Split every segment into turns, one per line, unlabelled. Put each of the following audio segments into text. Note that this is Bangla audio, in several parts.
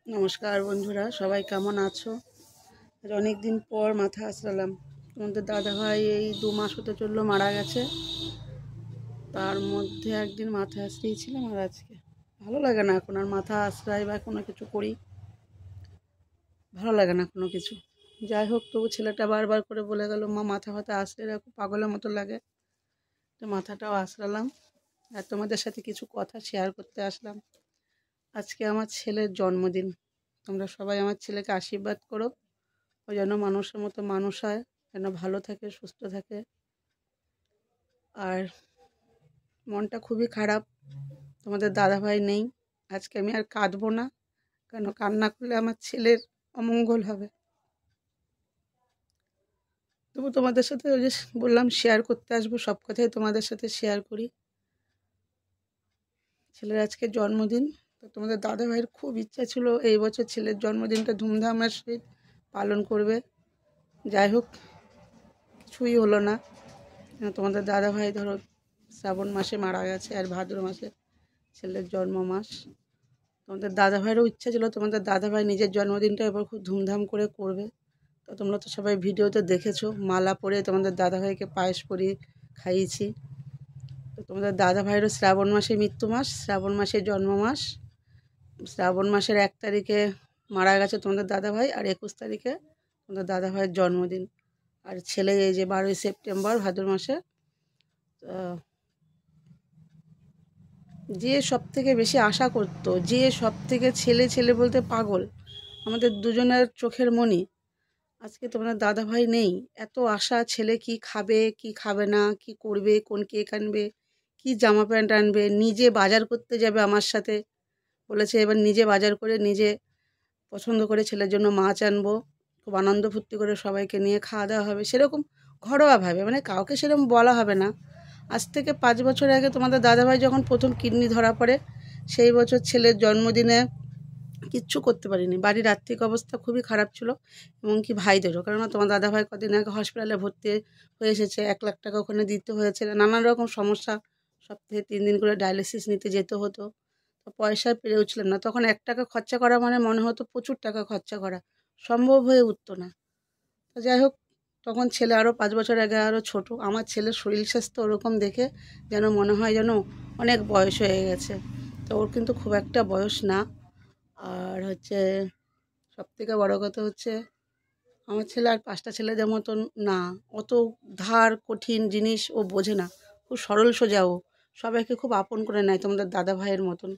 নমস্কার বন্ধুরা, সবাই কেমন আছো? অনেক দিন পর মাথা আসলাম। তোমাদের দাদাভাই এই 2 মাস হতে চললো মারা গেছে। তার মধ্যে একদিন মাথা আসরিয়েছিলাম, আর আজকে ভালো লাগে না। এখন আর মাথা আসরাই বা কোনো কিছু করি, ভালো লাগে না কোনো কিছু। যাই হোক, তবু ছেলেটা বারবার করে বলে গেল, মা মাথা ফাথা আসলে রাখো, পাগলের মতো লাগে। তো মাথাটাও আসরালাম, আর তোমাদের সাথে কিছু কথা শেয়ার করতে আসলাম। আজকে আমার ছেলের জন্মদিন। তোমরা সবাই আমার ছেলেকে আশীর্বাদ করো, ও যেন মানুষের মতো মানুষ হয়, যেন ভালো থাকে, সুস্থ থাকে। আর মনটা খুবই খারাপ, তোমাদের দাদাভাই নেই। আজকে আমি আর কাঁদবো না, কেন কান্না করলে আমার ছেলের অমঙ্গল হবে। তবু তোমাদের সাথে ওই যে বললাম শেয়ার করতে আসবো, সব কথাই তোমাদের সাথে শেয়ার করি। ছেলের আজকে জন্মদিন। তো তোমাদের দাদাভাইয়ের খুব ইচ্ছা ছিল এই বছর ছেলের জন্মদিনটা ধুমধামের সহিত পালন করবে। যাই হোক, কিছুই হলো না। তোমাদের দাদাভাই ধরো শ্রাবণ মাসে মারা গেছে, আর ভাদ্র মাসে ছেলের জন্ম মাস। তোমাদের দাদাভাইয়েরও ইচ্ছা ছিল তোমাদের দাদাভাই নিজের জন্মদিনটা এবার খুব ধুমধাম করে করবে। তো তোমরা তো সবাই ভিডিওতে দেখেছো, মালা পরে তোমাদের দাদাভাইকে পায়েস করিয়ে খাইয়েছি। তো তোমাদের দাদাভাইয়েরও শ্রাবণ মাসে মৃত্যু মাস, শ্রাবণ মাসে জন্ম মাস। শ্রাবণ মাসের 1 তারিখে মারা গেছে তোমাদের দাদাভাই, আর 21 তারিখে তোমাদের দাদাভাইয়ের জন্মদিন। আর ছেলে এই যে 12ই সেপ্টেম্বর ভাদ্র মাসে। যে সব থেকে বেশি আশা করতো, যে সব থেকে ছেলে ছেলে বলতে পাগল, আমাদের দুজনের চোখের মণি, আজকে তোমাদের দাদাভাই নেই। এত আশা, ছেলে কি খাবে কি খাবে না, কি করবে, কোন কেক আনবে, কি জামা প্যান্ট আনবে, নিজে বাজার করতে যাবে আমার সাথে। বলেছে এবার নিজে বাজার করে নিজে পছন্দ করে ছেলের জন্য মাছ আনবো, খুব আনন্দ ফুর্তি করে সবাইকে নিয়ে খাওয়া দাওয়া হবে, সেরকম ঘরোয়াভাবে, মানে কাউকে সেরকম বলা হবে না। আজ থেকে 5 বছর আগে তোমাদের দাদাভাই যখন প্রথম কিডনি ধরা পড়ে, সেই বছর ছেলের জন্মদিনে কিচ্ছু করতে পারিনি। বাড়ির আর্থিক অবস্থা খুবই খারাপ ছিল, এমনকি ভাইদেরও। কেননা তোমার দাদাভাই কদিন আগে হসপিটালে ভর্তি হয়ে এসেছে, 1 লাখ টাকা ওখানে দিতে হয়েছে, নানান রকম সমস্যা। সপ্তাহে 3 দিন করে ডায়ালিসিস নিতে যেতে হতো। তো পয়সা পেরে উঠছিলাম না। তখন 1 টাকা খরচা করা মানে মনে হতো প্রচুর টাকা খরচা করা, সম্ভব হয়ে উঠতো না। তো যাই হোক, তখন ছেলে আরও 5 বছর আগে আরও ছোট। আমার ছেলের শরীর স্বাস্থ্য ওরকম দেখে যেন মনে হয় যেন অনেক বয়স হয়ে গেছে। তো ওর কিন্তু খুব একটা বয়স না। আর হচ্ছে সবথেকে বড় কথা হচ্ছে, আমার ছেলে আর 5টা ছেলেদের মতন না। অত ধার কঠিন জিনিস ও বোঝে না, খুব সরল সোজা ও। সবাইকে খুব আপন করে নেয় তোমাদের দাদা ভাইয়ের মতন।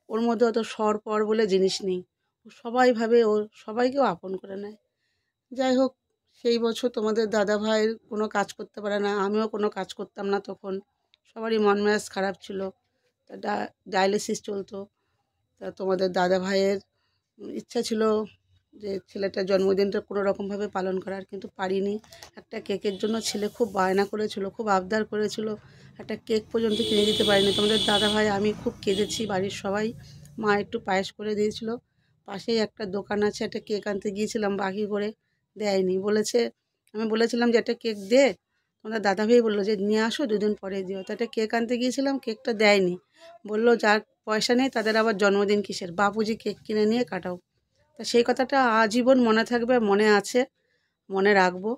ওর মধ্যে অত সর পর বলে জিনিস নেই। ও সবাই ভাবে ও সবাইকেও আপন করে নেয়। যাই হোক, সেই বছর তোমাদের দাদা ভাইয়ের কোনো কাজ করতে পারে না, আমিও কোনো কাজ করতাম না তখন। সবারই মন মেজাজ খারাপ ছিল। তা ডায়ালিসিস চলতো। তা তোমাদের দাদা ভাইয়ের ইচ্ছা ছিল যে ছেলেটার জন্মদিনটা কোনো রকমভাবে পালন করার, কিন্তু পারিনি। একটা কেকের জন্য ছেলে খুব বায়না করেছিল, খুব আবদার করেছিল, একটা কেক পর্যন্ত কিনে দিতে পারিনি। তোমাদের দাদাভাই আমি খুব কেঁদেছি, বাড়ির সবাই। মা একটু পায়েস করে দিয়েছিল। পাশেই একটা দোকান আছে, একটা কেক আনতে গিয়েছিলাম বাকি করে, দেয়নি। বলেছে, আমি বলেছিলাম যে একটা কেক দে। তোমাদের দাদাভাই বললো যে নিয়ে আসো, 2 দিন পরে দিও। তো একটা কেক আনতে গিয়েছিলাম, কেকটা দেয়নি। বললো যার পয়সা নেই তাদের আবার জন্মদিন কিসের, বাপুজি কেক কিনে নিয়ে কাটাও। তা সেই কথাটা আজীবন মনে থাকবে, মনে আছে, মনে রাখবো।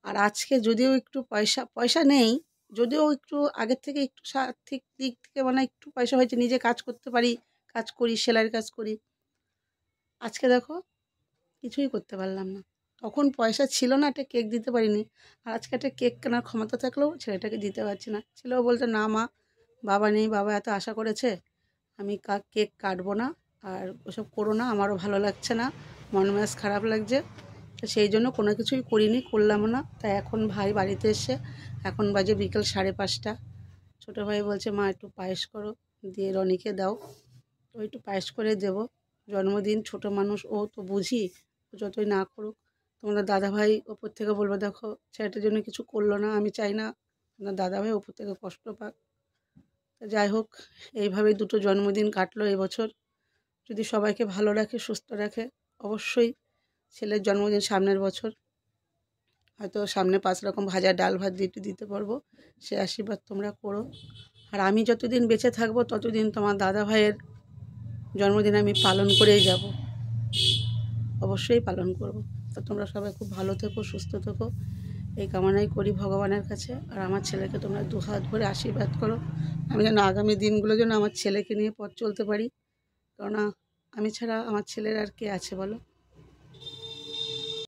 আর আজকে যদিও একটু পয়সা পয়সা নেই, যদিও একটু আগের থেকে একটু আর্থিক দিক থেকে মানে একটু পয়সা হয়েছে, নিজে কাজ করতে পারি, কাজ করি, সেলাইয়ের কাজ করি। আজকে দেখো কিছুই করতে পারলাম না। তখন পয়সা ছিল না, একটা কেক দিতে পারিনি। আর আজকে একটা কেক কেনার ক্ষমতা থাকলেও ছেলেটাকে দিতে পারছি না। ছেলেও বলছে না মা, বাবা নেই, বাবা এত আশা করেছে, আমি কেক কাটবো না, আর ওসব করো না, আমারও ভালো লাগছে না, মন মেজাজ খারাপ লাগছে। তো সেই জন্য কোনো কিছুই করিনি, করলামও না। তাই এখন ভাই বাড়িতে এসে, এখন বাজে বিকেল 5:30। ছোটো ভাই বলছে মা একটু পায়েস করো, দিয়ে রনিকে দাও। তো একটু পায়েস করে দেবো। জন্মদিন, ছোট মানুষ, ও তো বুঝি, ও যতই না করুক। তোমাদের দাদাভাই ওপর থেকে বলবে দেখো ছেলেটার জন্য কিছু করলো না, আমি চাই না তোমার দাদাভাই ওপর থেকে কষ্ট পাক। তো যাই হোক, এইভাবেই 2টো জন্মদিন কাটলো এবছর। যদি সবাইকে ভালো রাখে, সুস্থ রাখে, অবশ্যই ছেলের জন্মদিন সামনের বছর হয়তো সামনে 5 রকম ভাজা ডাল ভাত দিতে পারবো। সে আশীর্বাদ তোমরা করো। আর আমি যতদিন বেঁচে থাকবো ততদিন তোমার দাদা ভাইয়ের জন্মদিন আমি পালন করেই যাব। অবশ্যই পালন করব। তা তোমরা সবাই খুব ভালো থেকো, সুস্থ থেকো, এই কামনাই করি ভগবানের কাছে। আর আমার ছেলেকে তোমরা দুহাত ভরে আশীর্বাদ করো, আমি যেন আগামী দিনগুলো যেন আমার ছেলেকে নিয়ে পথ চলতে পারি। কেননা আমি ছাড়া আমার ছেলের আর কে আছে বলো।